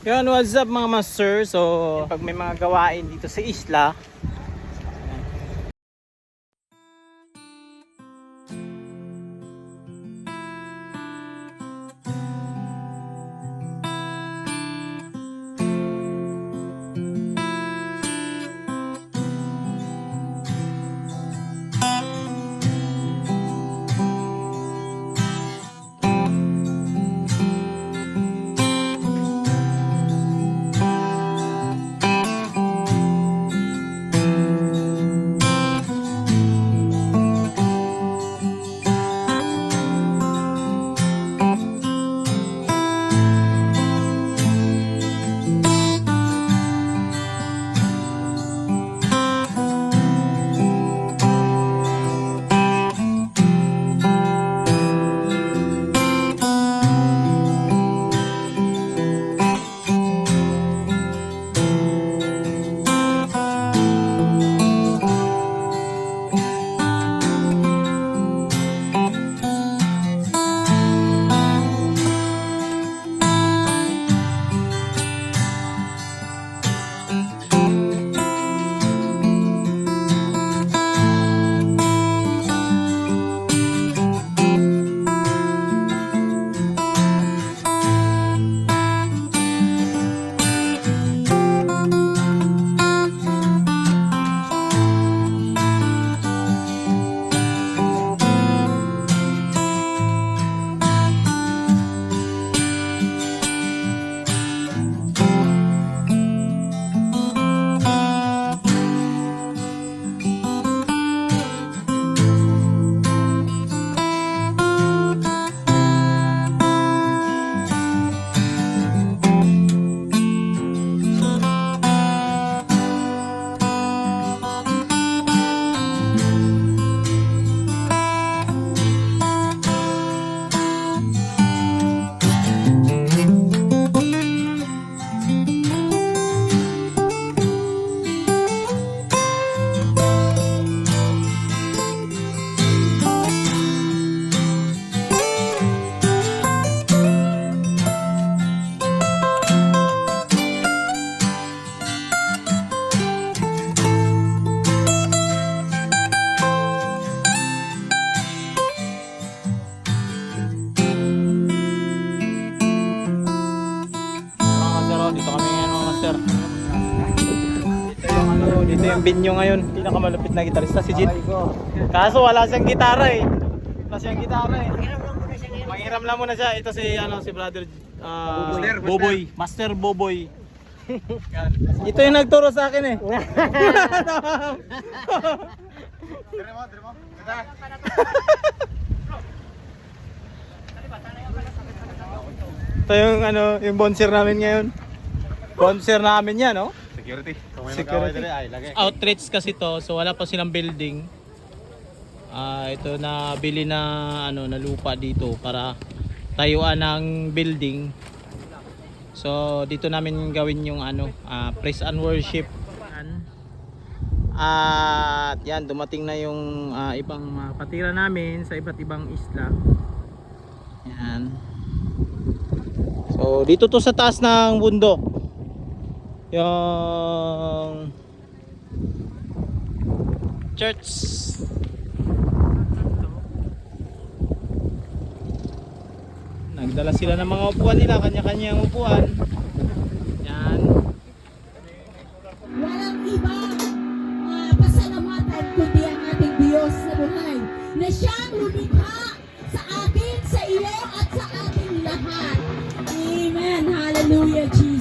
Yun, what's up mga master? So, pag may mga gawain dito sa isla, dito yung binyo ngayon, pinakamalupit na gitarista si Jit. Kaso wala siyang gitara eh. Manghiram lang muna siya. Ito si brother Boboy, Master Boboy. Ito yung nagturo sa akin eh. Ito yung yung bonser namin ngayon. Bonser namin yan, no? Security. Outreach kasi to, so wala pa silang building. Ito na bili na na lupa dito para tayuan ng building. So dito namin gawin yung praise and worship. At yan, dumating na yung ibang mga patira namin sa iba't ibang isla. Yan. So dito to sa taas ng bundok. Yung church. Nagdala sila ng mga upuan nila, kanya-kanyang upuan. Yan. Walang ibang pasalamatan kundi ang ating Diyos na buhay, na siyang lumikha sa atin, sa iyo at sa ating lahat. Amen. Hallelujah, Jesus.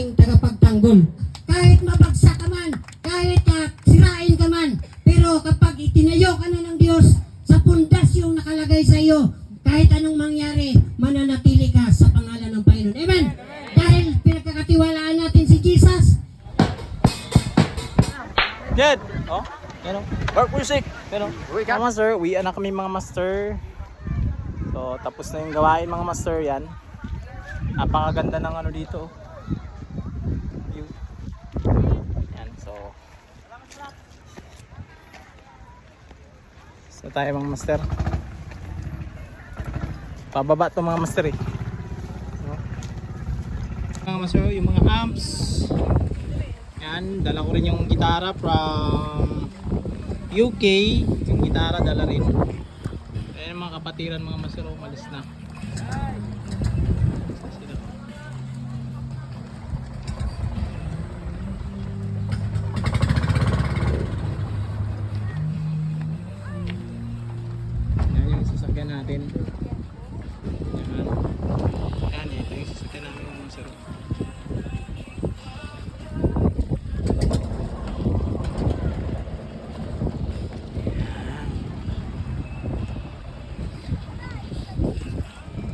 ating tagapagtanggol. Kahit mabagsak ka man, kahit sirain ka man, pero kapag itinayo ka na ng Diyos sa pundasyong nakalagay sa iyo, kahit anong mangyari, mananatili ka sa pangalan ng Panginoon. Amen? Dahil pinagkakatiwalaan natin si Jesus. Good. Oh, ano? Work music. Ano? Mga master, uwian na kami mga master. So, tapos na yung gawain mga master yan. Napakaganda ng ano dito. View. Yan, so. So tayo mga master. Pababa to mga master eh. Mga master, yung mga amps. Yan, dala ko rin yung gitara from UK. Yung gitara dala rin. Ayan yung mga kapatiran mga master, umalis na. Yan yung sasakyan natin. Yan. Yan, ito yung sasakyan namin mga master.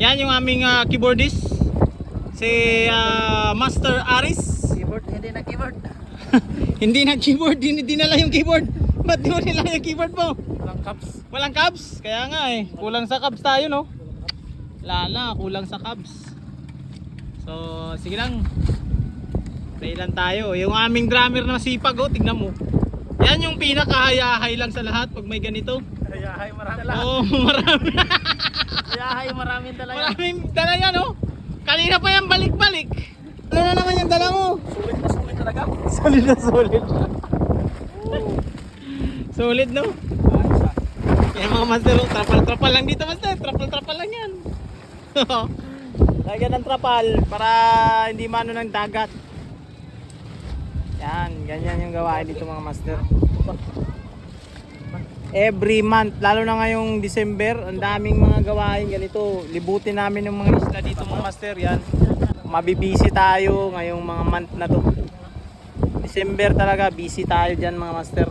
Yan yung aming keyboardist, si Master Aris. Keyboard, hindi na keyboard. Hindi na keyboard, dinala yung keyboard. Ba't di mo nila yung keyboard mo? Walang caps. Walang cabs? Kaya nga eh, kulang sa cabs tayo no? Lala, kulang sa cabs. So, sige lang. Play lang tayo. Yung aming drummer na masipag oh, tignan mo. Yan yung pinaka-hayahay lang sa lahat pag may ganito. Hayahay, marami talaga. Oo, marami. Hayahay, maraming talaga. Maraming dala yan oh. Kanina pa yan balik-balik. Ano na naman yung dala mo? Sulit na sulit talaga. Solid na solid. Solid no? Yan mga master, oh, trapal-trapal lang dito master. Trapal-trapal lang yan. Lagyan ng trapal para hindi mano ng dagat. Yan, ganyan yung gawain dito mga master. Every month, lalo na ngayong December, ang daming mga gawain ganito. Libutin namin yung mga isla dito mga master. Yan, mabibisi tayo ngayong mga month na to. December talaga, busy tayo dyan mga master.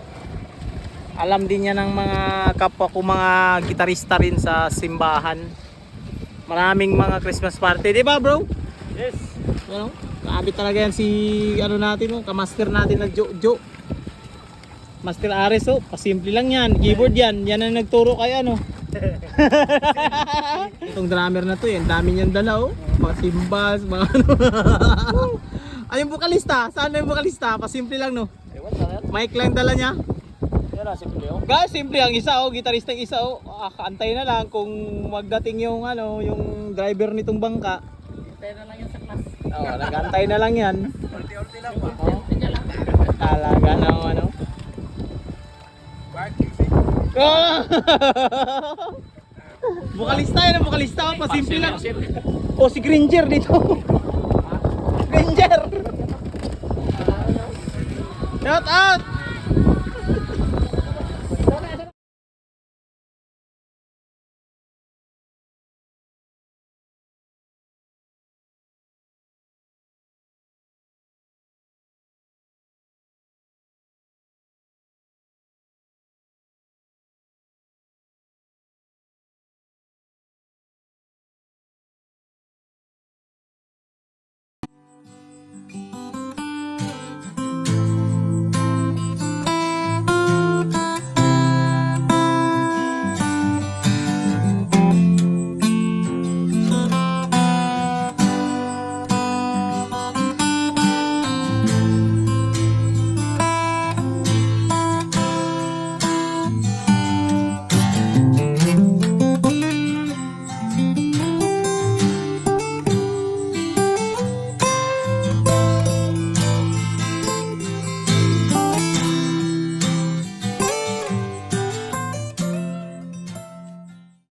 Alam din yan ng mga kapwa ko mga gitarista rin sa simbahan. Maraming mga Christmas party, di ba bro? Yes. Ano? Kaabit talaga yan si ano natin, oh, kamaster natin na Jo. Master Ares, oh, pasimple lang yan. Keyboard yan, yan ang nagturo kay ano. Itong drummer na to, ang dami niyang dala, oh. Mga cymbals, mga ano. Ay, yung vokalista, saan na yung vokalista? Pasimple lang, no? Ewan sa yan. Mic lang dala niya. Yan na, simple yun. Guys, simple ang isa, oh, gitarista yung isa, oh. Kaantay na lang kung magdating yung ano, yung driver nitong bangka. Tayo na lang yan sa class. Oh, nag-antay na lang yan. Ulti-ulti lang ba? Oh. Talaga na ano. Oh! Vokalista yan ang vokalista, oh, pasimple lang. O si Granger dito. Granger. Shout out.